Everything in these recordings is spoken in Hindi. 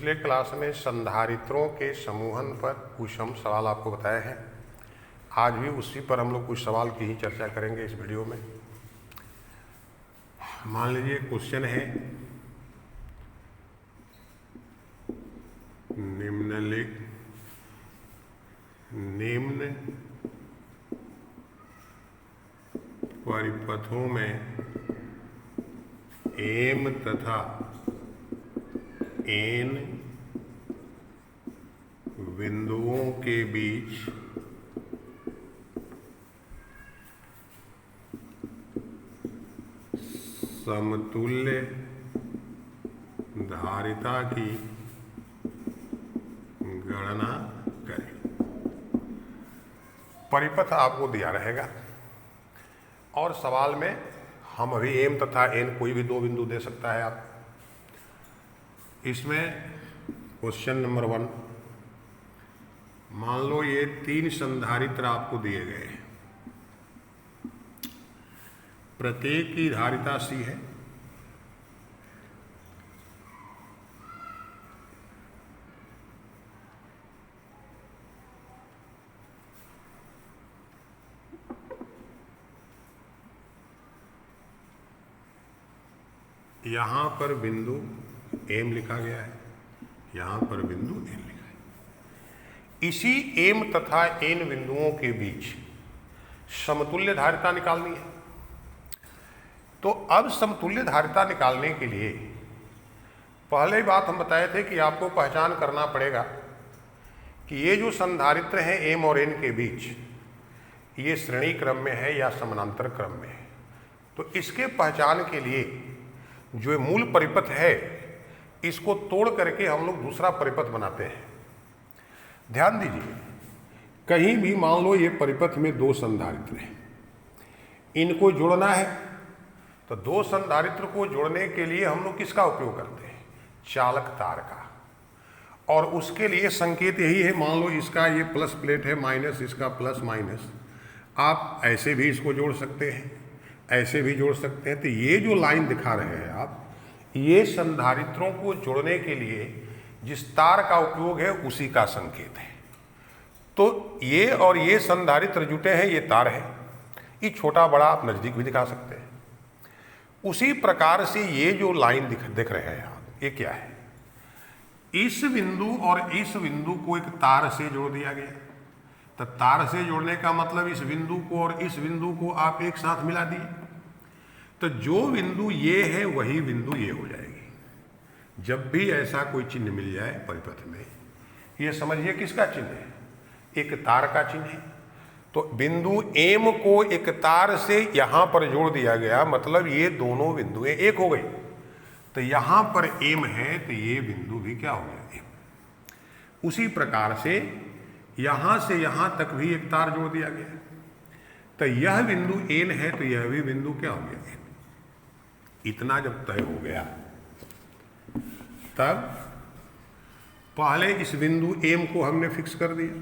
पिछले क्लास में संधारित्रों के समूहन पर कुछ हम सवाल आपको बताए हैं। आज भी उसी पर हम लोग कुछ सवाल की ही चर्चा करेंगे इस वीडियो में। मान लीजिए क्वेश्चन है निम्न परिपथों में एम तथा एन बिंदुओं के बीच समतुल्य धारिता की गणना करें। परिपथ आपको दिया रहेगा और सवाल में हम अभी एम तथा एन कोई भी दो बिंदु दे सकता है आप। इसमें क्वेश्चन नंबर 1, मान लो ये 3 संधारित्र आपको दिए गए हैं, प्रत्येक की धारिता C है। यहां पर बिंदु एम लिखा गया है, यहां पर बिंदु एन लिखा है। इसी एम तथा एन बिंदुओं के बीच समतुल्य धारिता निकालनी है। तो अब समतुल्य धारिता निकालने के लिए पहले ही बात हम बताए थे कि आपको पहचान करना पड़ेगा कि ये जो संधारित्र हैं एम और एन के बीच, ये श्रेणी क्रम में है या समानांतर क्रम में है। तो इसके पहचान के लिए जो मूल परिपथ है इसको तोड़ करके हम लोग दूसरा परिपथ बनाते हैं। ध्यान दीजिए, कहीं भी मान लो ये परिपथ में 2 संधारित्र हैं, इनको जोड़ना है तो 2 संधारित्र को जोड़ने के लिए हम लोग किसका उपयोग करते हैं? चालक तार का। और उसके लिए संकेत यही है, मान लो इसका ये प्लस प्लेट है, माइनस इसका प्लस माइनस। आप ऐसे भी इसको जोड़ सकते हैं, ऐसे भी जोड़ सकते हैं। तो ये जो लाइन दिखा रहे हैं आप, ये संधारित्रों को जोड़ने के लिए जिस तार का उपयोग है उसी का संकेत है। तो ये और ये संधारित्र जुटे हैं, ये तार है। ये छोटा बड़ा आप नज़दीक भी दिखा सकते हैं। उसी प्रकार से ये जो लाइन दिख रहे हैं आप, ये क्या है? इस बिंदु और इस बिंदु को एक तार से जोड़ दिया गया। तो तार से जोड़ने का मतलब इस बिंदु को और इस बिंदु को आप एक साथ मिला दिए, तो जो बिंदु ये है वही बिंदु ये हो जाएगी। जब भी ऐसा कोई चिन्ह मिल जाए परिपथ में, ये समझिए किसका चिन्ह है? एक तार का चिन्ह है। तो बिंदु एम को एक तार से यहां पर जोड़ दिया गया, मतलब ये दोनों बिंदुएं एक हो गई। तो यहां पर एम है तो ये बिंदु भी क्या हो गया? एम। उसी प्रकार से यहां से यहां तक भी एक तार जोड़ दिया गया। तो यह बिंदु एन है तो यह भी बिंदु क्या हो गया? एन। इतना जब तय हो गया तब पहले इस बिंदु एम को हमने फिक्स कर दिया।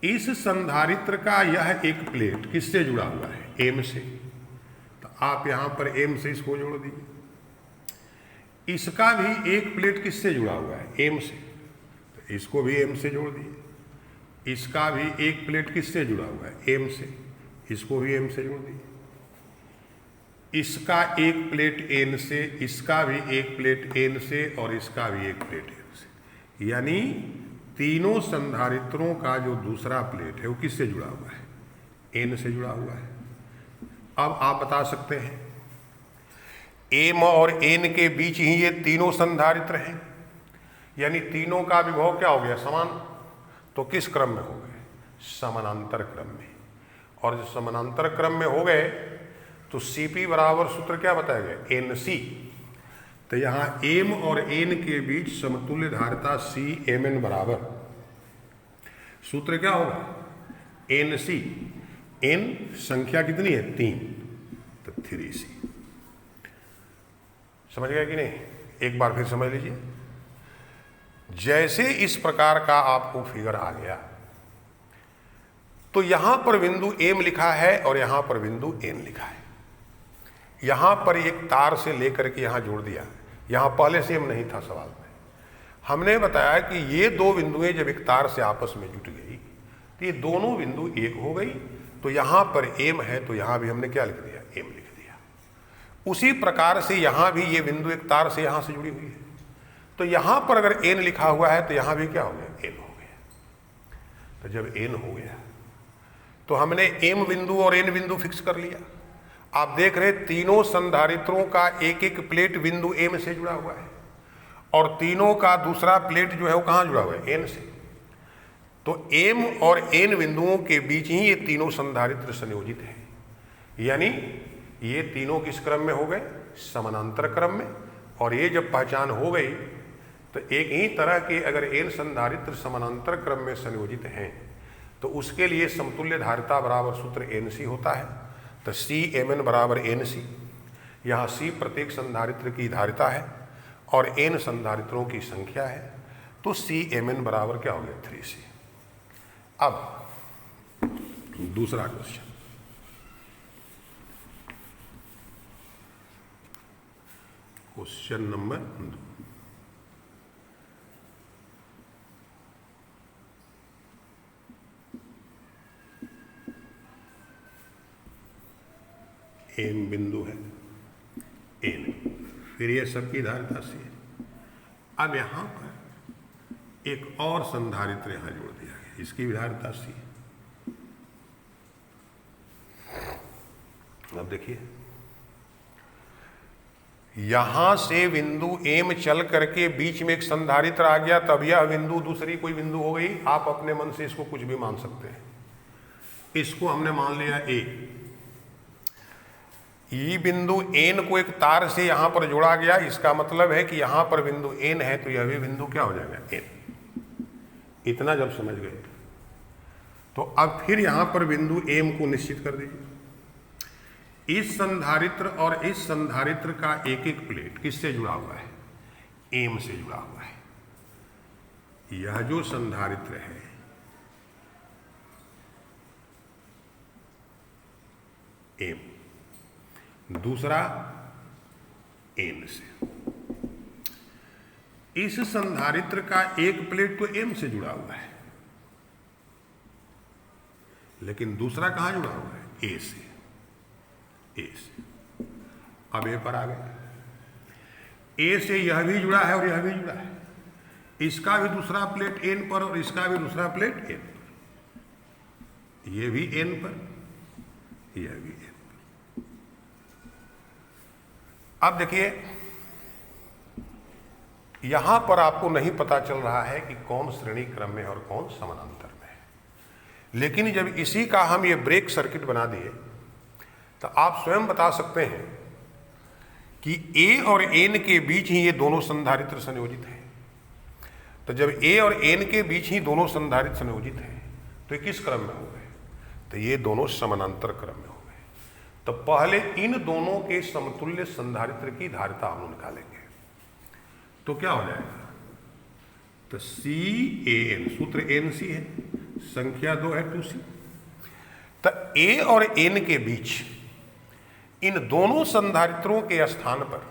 इस संधारित्र का यह एक प्लेट किससे जुड़ा हुआ है? एम से। तो आप यहां पर एम से इसको जोड़ दीजिए। इसका भी एक प्लेट किससे जुड़ा हुआ है? एम से। तो इसको भी एम से जोड़ दिए। इसका भी एक प्लेट किससे जुड़ा हुआ है? एम से। इसको भी एम से जोड़ दिए। इसका एक प्लेट एन से, इसका भी एक प्लेट एन से और इसका भी एक प्लेट एन से। यानी तीनों संधारित्रों का जो दूसरा प्लेट है वो किससे जुड़ा हुआ है? एन से जुड़ा हुआ है। अब आप बता सकते हैं एम और एन के बीच ही ये तीनों संधारित्र हैं, यानी तीनों का विभव क्या हो गया? समान। तो किस क्रम में हो गए? समानांतर क्रम में। और जो समानांतर क्रम में हो गए तो Cp बराबर सूत्र क्या बताया गया? NC। तो यहाँ M और N के बीच समतुल्य धारिता CMN बराबर सूत्र क्या होगा? NC। N संख्या कितनी है? 3, तो 3C। समझ गया कि नहीं? एक बार फिर समझ लीजिए। जैसे इस प्रकार का आपको फिगर आ गया तो यहां पर बिंदु M लिखा है और यहां पर बिंदु N लिखा है। यहां पर एक तार से लेकर के यहां जोड़ दिया। यहां पहले से M नहीं था सवाल में, हमने बताया कि ये दो बिंदुएं जब एक तार से आपस में जुट गई तो ये दोनों बिंदु एक हो गई। तो यहां पर एम है तो यहां भी हमने क्या लिख दिया, एम लिख दिया। उसी प्रकार से यहां भी ये बिंदु एक तार से यहां से जुड़ी हुई है, तो यहां पर अगर एन लिखा हुआ है तो यहां भी क्या हो गया, एन हो गया। तो जब एन हो गया तो हमने एम बिंदु और एन बिंदु फिक्स कर लिया। आप देख रहे तीनों संधारित्रों का एक एक प्लेट बिंदु एम से जुड़ा हुआ है और तीनों का दूसरा प्लेट जो है वो कहाँ जुड़ा हुआ है, एन से। तो एम और एन बिंदुओं के बीच ही ये तीनों संधारित्र संयोजित हैं, यानी ये तीनों किस क्रम में हो गए, समानांतर क्रम में। और ये जब पहचान हो गई तो एक ही तरह के अगर एन संधारित्र समानांतर क्रम में संयोजित हैं तो उसके लिए समतुल्य धारिता बराबर सूत्र एन सी होता है। तो सी एम एन बराबर एन सी, यहाँ सी प्रत्येक संधारित्र की धारिता है और एन संधारित्रों की संख्या है। तो सी एम एन बराबर क्या हो गया, 3C। अब दूसरा क्वेश्चन, क्वेश्चन नंबर 2। एम बिंदु है, एन, फिर ये सबकी धारिता सी है। अब यहां पर एक और संधारित्र यहां जोड़ दिया गया, इसकी भी धारिता सी है। अब देखिए यहां से बिंदु एम चल करके बीच में एक संधारित्र आ गया, तब यह बिंदु दूसरी कोई बिंदु हो गई। आप अपने मन से इसको कुछ भी मान सकते हैं। इसको हमने मान लिया ए। ये बिंदु एन को एक तार से यहां पर जोड़ा गया, इसका मतलब है कि यहां पर बिंदु एन है तो यह भी बिंदु क्या हो जाएगा, एन। इतना जब समझ गए तो अब फिर यहां पर बिंदु एम को निश्चित कर दीजिए। इस संधारित्र और इस संधारित्र का एक एक प्लेट किससे जुड़ा हुआ है, एम से जुड़ा हुआ है। यह जो संधारित्र है एम, दूसरा एन से। इस संधारित्र का एक प्लेट तो एम से जुड़ा हुआ है, लेकिन दूसरा कहां जुड़ा हुआ है, ए से। ए से अब ए पर आ गए। ए से यह भी जुड़ा है और यह भी जुड़ा है, इसका भी दूसरा प्लेट एन पर और इसका भी दूसरा प्लेट एन पर। यह भी एन पर, यह भी एन। अब देखिए यहां पर आपको नहीं पता चल रहा है कि कौन श्रेणी क्रम में और कौन समानांतर में है, लेकिन जब इसी का हम ये ब्रेक सर्किट बना दिए तो आप स्वयं बता सकते हैं कि ए और एन के बीच ही ये दोनों संधारित्र संयोजित हैं। तो जब ए और एन के बीच ही दोनों संधारित्र संयोजित हैं तो ये किस क्रम में हो गए, तो ये दोनों समानांतर क्रम में हो गए। तो पहले इन दोनों के समतुल्य संधारित्र की धारिता हम निकालेंगे तो क्या हो जाएगा, तो सी ए एन, सूत्र एन सी है, संख्या 2 है 2C। तो ए और एन के बीच इन दोनों संधारित्रों के स्थान पर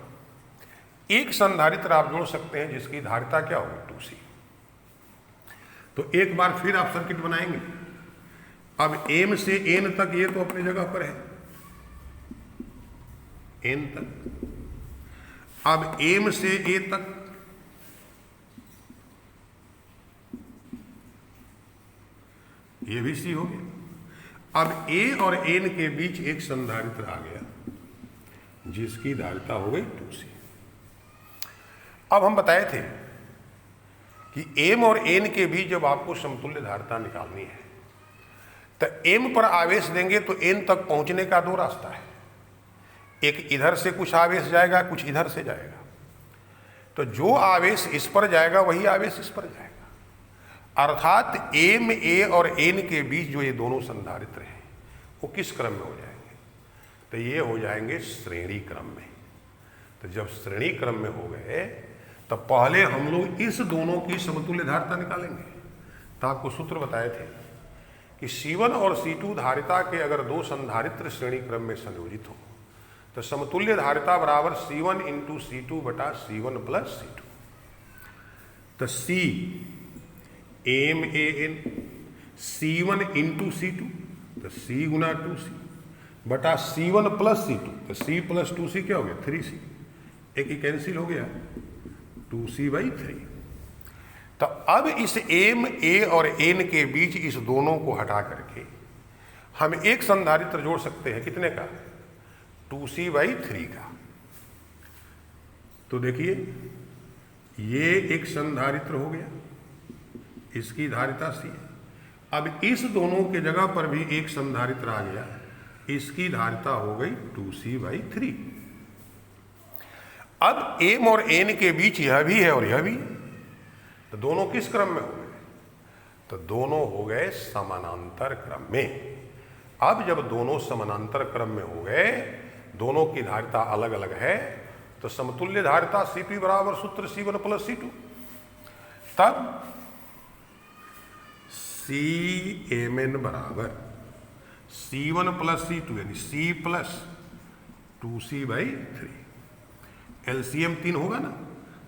एक संधारित्र आप जोड़ सकते हैं जिसकी धारिता क्या होगी, 2C। तो एक बार फिर आप सर्किट बनाएंगे। अब एम से एन तक ये तो अपनी जगह पर है, एन तक। अब एम से ए तक, ये भी सी हो गया। अब ए और एन के बीच एक संधारित्र आ गया जिसकी धारिता हो गई 2C। अब हम बताए थे कि एम और एन के बीच जब आपको समतुल्य धारिता निकालनी है तो एम पर आवेश देंगे तो एन तक पहुंचने का 2 रास्ता है। एक इधर से कुछ आवेश जाएगा, कुछ इधर से जाएगा। तो जो आवेश इस पर जाएगा वही आवेश इस पर जाएगा। अर्थात एम, ए और एन के बीच जो ये दोनों संधारित्र हैं वो किस क्रम में हो जाएंगे, तो ये हो जाएंगे श्रेणी क्रम में। तो जब श्रेणी क्रम में हो गए तो पहले हम लोग इस दोनों की समतुल्य धारिता निकालेंगे। तो आपको सूत्र बताए थे कि C1 और C2 धारिता के अगर 2 संधारित्र श्रेणी क्रम में संयोजित हो तो समतुल्य धारिता बराबर C1 × C2 बटा C1 + C2। तो C M A N C1 into C2, तो C गुना 2C बटा C1 प्लस C2, तो C प्लस 2C क्या हो गया 3C, एक ही कैंसिल हो गया 2C/3। तो अब इस एम ए और एन के बीच इस दोनों को हटा करके हम एक संधारित्र जोड़ सकते हैं, कितने का 2C/3 का। तो देखिए ये एक संधारित्र हो गया, इसकी धारिता C है। अब इस दोनों के जगह पर भी एक संधारित्र आ गया, इसकी धारिता हो गई 2C/3। अब एम और एन के बीच यह भी है और यह भी, तो दोनों किस क्रम में हो गए, तो दोनों हो गए समानांतर क्रम में। अब जब दोनों समानांतर क्रम में हो गए, दोनों की धारिता अलग अलग है, तो समतुल्य धारिता Cp बराबर सूत्र C1 प्लस C2। तब Cmn बराबर C1 प्लस C2 यानी C प्लस 2C/3। एलसीएम 3 होगा ना,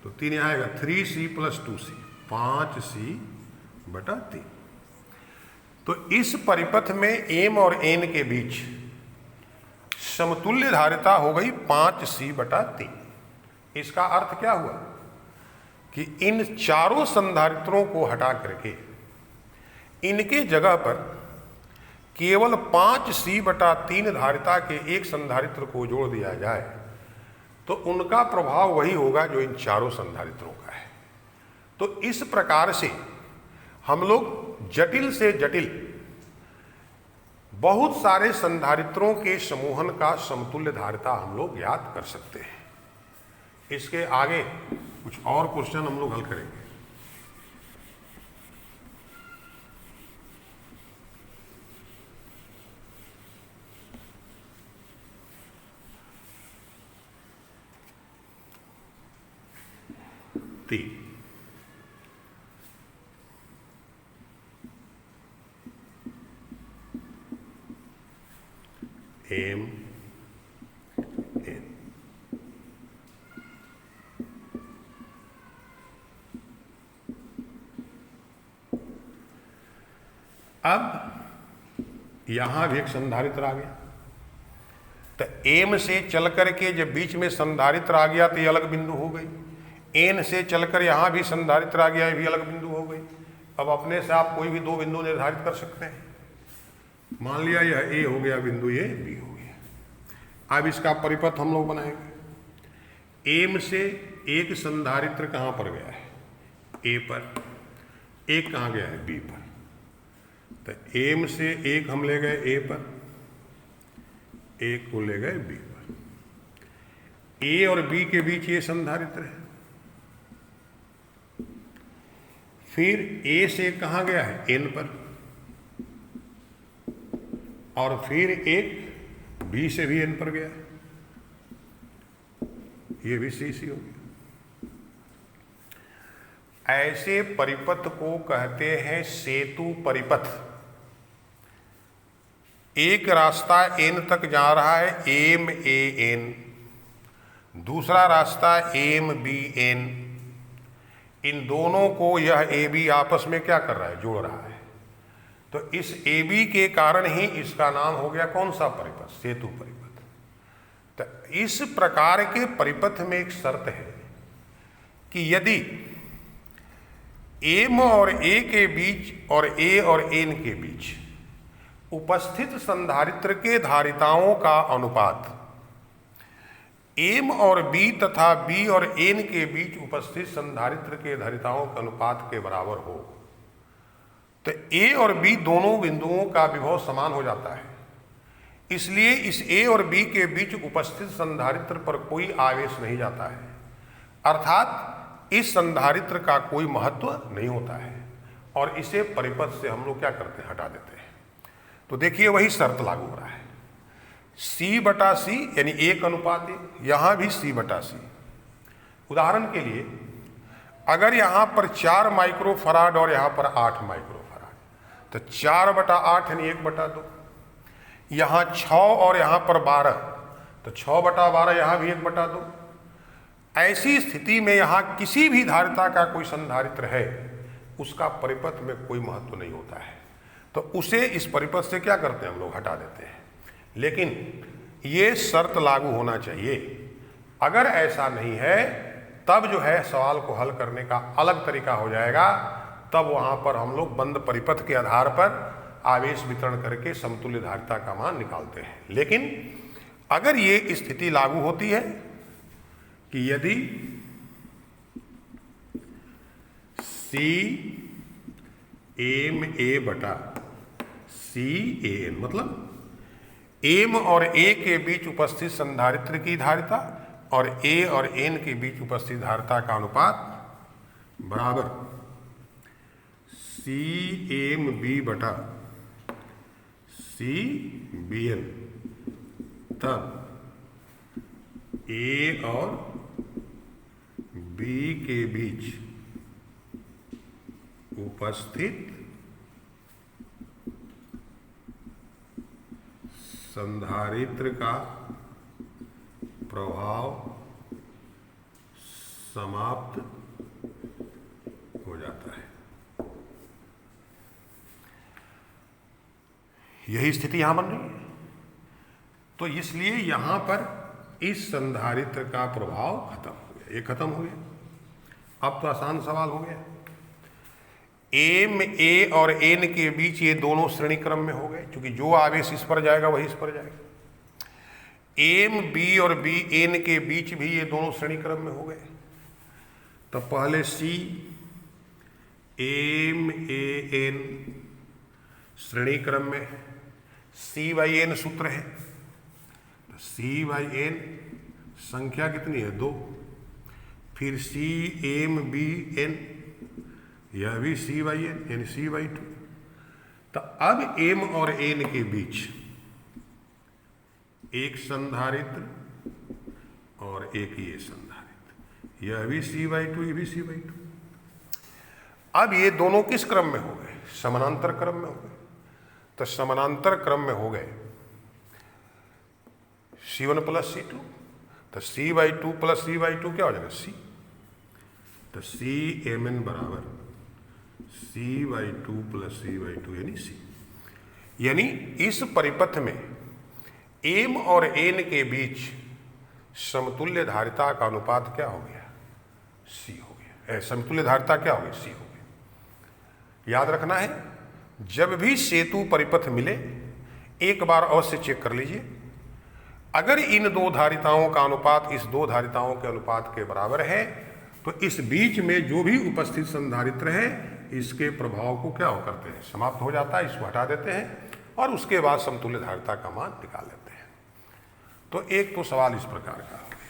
तो 3 यहाँ आएगा 3C प्लस 2C 5C/3। तो इस परिपथ में एम और एन के बीच समतुल्य धारिता हो गई 5C/3। इसका अर्थ क्या हुआ कि इन चारों संधारित्रों को हटा करके इनके जगह पर केवल 5C/3 धारिता के एक संधारित्र को जोड़ दिया जाए तो उनका प्रभाव वही होगा जो इन चारों संधारित्रों का है। तो इस प्रकार से हम लोग जटिल से जटिल बहुत सारे संधारित्रों के समूहन का समतुल्य धारिता हम लोग ज्ञात कर सकते हैं। इसके आगे कुछ और क्वेश्चन हम लोग हल करेंगे। एम एन अब यहां भी एक संधारित्र आ गया, तो एम से चल करके जब बीच में संधारित्र आ गया तो ये अलग बिंदु हो गई। एन से चलकर यहां भी संधारित्र आ गया, ये भी अलग बिंदु हो गई। अब अपने से आप कोई भी दो बिंदु निर्धारित कर सकते हैं। मान लिया यह ए हो गया बिंदु, ये बी हो गया। अब इसका परिपथ हम लोग बनाएंगे। एम से एक संधारित्र कहां पर गया है, ए पर, एक कहां गया है, बी पर। तो एम से एक हम ले गए ए पर, एक को ले गए बी पर। ए और बी के बीच ये संधारित्र है। फिर ए से कहां गया है, एन पर, और फिर एक बी से भी एन पर गया, ये भी सी सी हो गया। ऐसे परिपथ को कहते हैं सेतु परिपथ। एक रास्ता एन तक जा रहा है, एम ए एन, दूसरा रास्ता एम बी एन। इन दोनों को यह ए बी आपस में क्या कर रहा है, जोड़ रहा है। तो इस ए बी के कारण ही इसका नाम हो गया कौन सा परिपथ, सेतु परिपथ। तो इस प्रकार के परिपथ में एक शर्त है कि यदि एम और ए के बीच और ए और एन के बीच उपस्थित संधारित्र के धारिताओं का अनुपात एम और बी तथा बी और एन के बीच उपस्थित संधारित्र के धारिताओं के अनुपात के बराबर हो, तो ए और बी दोनों बिंदुओं का विभव समान हो जाता है। इसलिए इस ए और बी के बीच उपस्थित संधारित्र पर कोई आवेश नहीं जाता है, अर्थात इस संधारित्र का कोई महत्व नहीं होता है, और इसे परिपथ से हम लोग क्या करते हैं, हटा देते हैं। तो देखिए वही शर्त लागू हो रहा है, C/C यानी एक अनुपात एक, यहां भी C/C। उदाहरण के लिए अगर यहां पर 4 माइक्रोफराड और यहां पर 8 माइक्रोफराड, तो 4/8 यानी 1/2। यहां 6 और यहां पर 12, तो 6/12 यहां भी 1/2। ऐसी स्थिति में यहाँ किसी भी धारिता का कोई संधारित्र है, उसका परिपथ में कोई महत्व नहीं होता है, तो उसे इस परिपथ से क्या करते हैं हम लोग, हटा देते हैं। लेकिन ये शर्त लागू होना चाहिए। अगर ऐसा नहीं है तब जो है सवाल को हल करने का अलग तरीका हो जाएगा। तब वहाँ पर हम लोग बंद परिपथ के आधार पर आवेश वितरण करके समतुल्य धारिता का मान निकालते हैं। लेकिन अगर ये स्थिति लागू होती है कि यदि सी एम ए बटा सी ए एन, मतलब एम और ए के बीच उपस्थित संधारित्र की धारिता और ए और एन के बीच उपस्थित धारिता का अनुपात बराबर सी एम बी बटा सी बी एन, तब ए और बी के बीच उपस्थित संधारित्र का प्रभाव समाप्त हो जाता है। यही स्थिति यहां बन रही है। तो इसलिए यहां पर इस संधारित्र का प्रभाव खत्म हो गया, ये खत्म हो गया। अब तो आसान सवाल हो गया। एम ए और एन के बीच ये दोनों श्रेणी क्रम में हो गए, क्योंकि जो आवेश इस पर जाएगा वही इस पर जाएगा। एम बी और बी एन के बीच भी ये दोनों श्रेणी क्रम में हो गए। तो पहले सी एम ए एन श्रेणी क्रम में, सी बाई एन सूत्र है, तो सी बाई एन संख्या कितनी है, 2। फिर सी एम बी एन, यह भी सी बाई एन यानी सी बाई 2। तो अब एम और एन के बीच एक संधारित्र और एक ये संधारित्र, यह भी सी बाई 2, ये भी सी बाई 2। अब ये दोनों किस क्रम में हो गए, समानांतर क्रम में हो गए। तो समानांतर क्रम में हो गए C1 प्लस C2, तो C by 2 plus C by 2 क्या हो जाएगा, C। तो सी एम एन बराबर C by 2 plus C by 2 यानी C। यानी इस परिपथ में एम और एन के बीच समतुल्य धारिता का अनुपात क्या हो गया, C हो गया। समतुल्य धारिता क्या हो गई, C हो गई। याद रखना है, जब भी सेतु परिपथ मिले एक बार अवश्य चेक कर लीजिए। अगर इन दो धारिताओं का अनुपात इस दो धारिताओं के अनुपात के बराबर है, तो इस बीच में जो भी उपस्थित संधारित्र है इसके प्रभाव को क्या हो करते हैं, समाप्त हो जाता है, इसको हटा देते हैं और उसके बाद समतुल्य धारिता का मान निकाल लेते हैं। तो एक तो सवाल इस प्रकार का हो गया।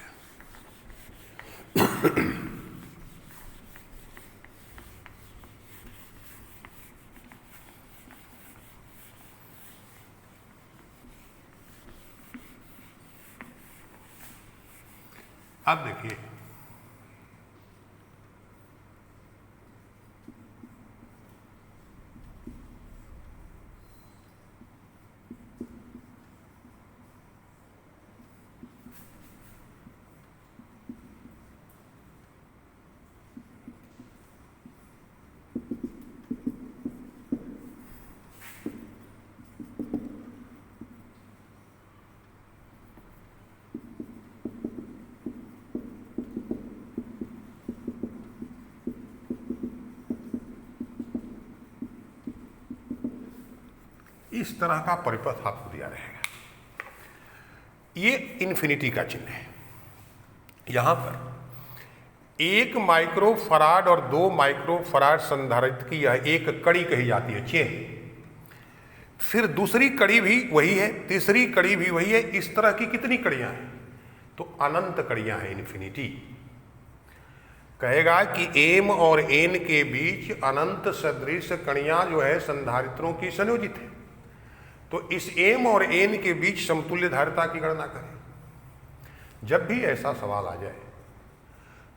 अब देखिए, इस तरह का परिपथ आपको दिया रहेगा। ये इन्फिनिटी का चिन्ह है। यहां पर 1 माइक्रोफराड और 2 माइक्रोफराड संधारित्र की यह एक कड़ी कही जाती है, चेन। फिर दूसरी कड़ी भी वही है, तीसरी कड़ी भी वही है। इस तरह की कितनी कड़ियां हैं, तो अनंत कड़ियां हैं, इन्फिनिटी। कहेगा कि एम और एन के बीच अनंत सदृश कणियां जो है संधारित्रों की संयोजित है। तो इस एम और एन के बीच समतुल्य धारिता की गणना करें। जब भी ऐसा सवाल आ जाए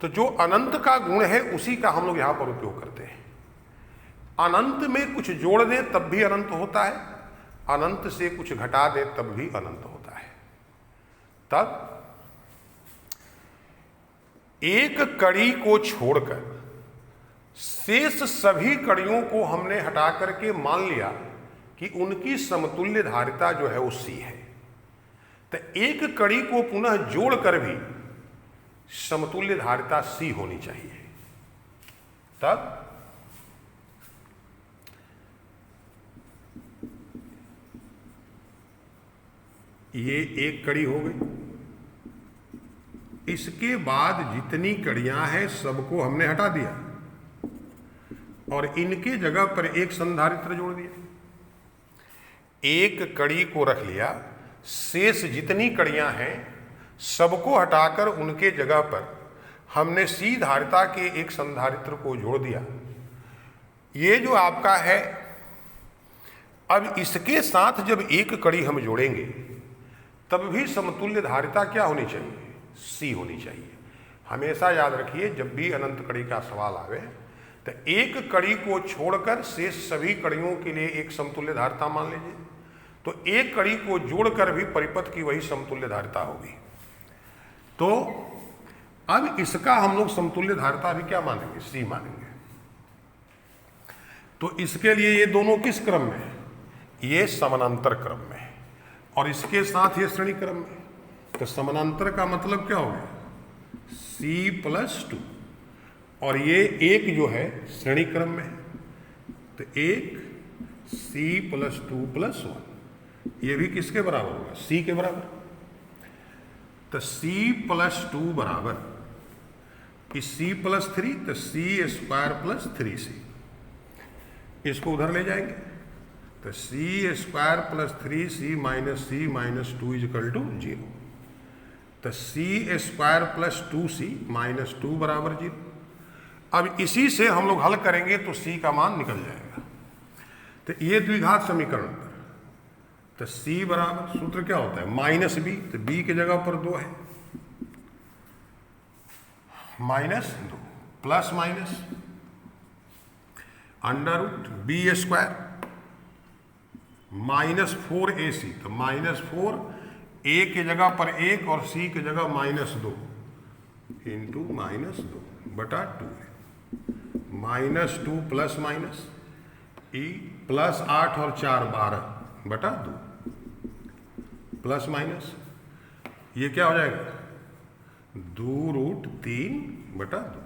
तो जो अनंत का गुण है उसी का हम लोग यहां पर उपयोग करते हैं। अनंत में कुछ जोड़ दें तब भी अनंत होता है, अनंत से कुछ घटा दे तब भी अनंत होता है। तब एक कड़ी को छोड़कर शेष सभी कड़ियों को हमने हटा करके मान लिया कि उनकी समतुल्य धारिता जो है वो C है, तो एक कड़ी को पुनः जोड़कर भी समतुल्य धारिता C होनी चाहिए। तब ये एक कड़ी हो गई। इसके बाद जितनी कड़ियां हैं सबको हमने हटा दिया और इनके जगह पर एक संधारित्र जोड़ दिया। एक कड़ी को रख लिया, शेष जितनी कड़ियां हैं सबको हटाकर उनके जगह पर हमने C धारिता के एक संधारित्र को जोड़ दिया। ये जो आपका है, अब इसके साथ जब एक कड़ी हम जोड़ेंगे तब भी समतुल्य धारिता क्या होनी चाहिए? C होनी चाहिए। हमेशा याद रखिए, जब भी अनंत कड़ी का सवाल आवे तो एक कड़ी को छोड़कर शेष सभी कड़ियों के लिए एक समतुल्य धारिता मान लीजिए, तो एक कड़ी को जोड़कर भी परिपथ की वही समतुल्य धारिता होगी। तो अब इसका हम लोग समतुल्य धारिता भी क्या मानेंगे? C मानेंगे। तो इसके लिए ये दोनों किस क्रम में है? ये समानांतर क्रम में है और इसके साथ ये श्रेणी क्रम में। तो समानांतर का मतलब क्या हो गया? C+2 और ये एक जो है श्रेणी क्रम में है, तो एक C+2+1 ये भी किसके बराबर होगा? C के बराबर। तो C+2 बराबर C+3, तो C² + 3C। इसको उधर ले जाएंगे तो C² + 3C - C - 2 = 0। तो C² + 2C - 2 = 0। अब इसी से हम लोग हल करेंगे तो C का मान निकल जाएगा। तो ये द्विघात समीकरण पर तो C बराबर सूत्र क्या होता है? -b, तो b की जगह पर 2 है, -2 प्लस माइनस √b² -4ac, तो -4 a की जगह पर 1 और c की जगह -2 इंटू -2 बटा 2 है, -2 प्लस माइनस e +8 और 4 12 बटा 2 प्लस माइनस ये क्या हो जाएगा? 2√3 बटा 2,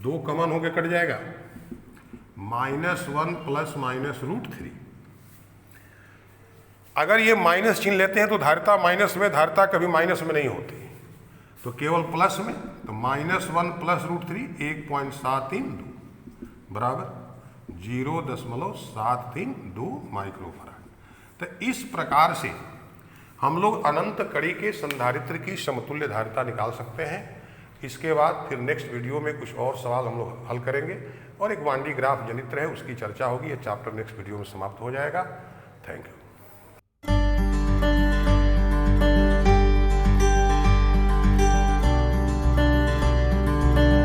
2 कॉमन होके कट जाएगा, -1 प्लस माइनस √3। अगर ये माइनस चिन्ह लेते हैं तो धारिता माइनस में, धारिता कभी माइनस में नहीं होती, तो केवल प्लस में। तो -1 प्लस √3 1.732 बराबर 0.732 माइक्रोफराड। तो इस प्रकार से हम लोग अनंत कड़ी के संधारित्र की समतुल्य धारिता निकाल सकते हैं। इसके बाद फिर नेक्स्ट वीडियो में कुछ और सवाल हम लोग हल करेंगे और एक वांडी ग्राफ जनित्र है उसकी चर्चा होगी। ये चैप्टर नेक्स्ट वीडियो में समाप्त हो जाएगा। Thank you.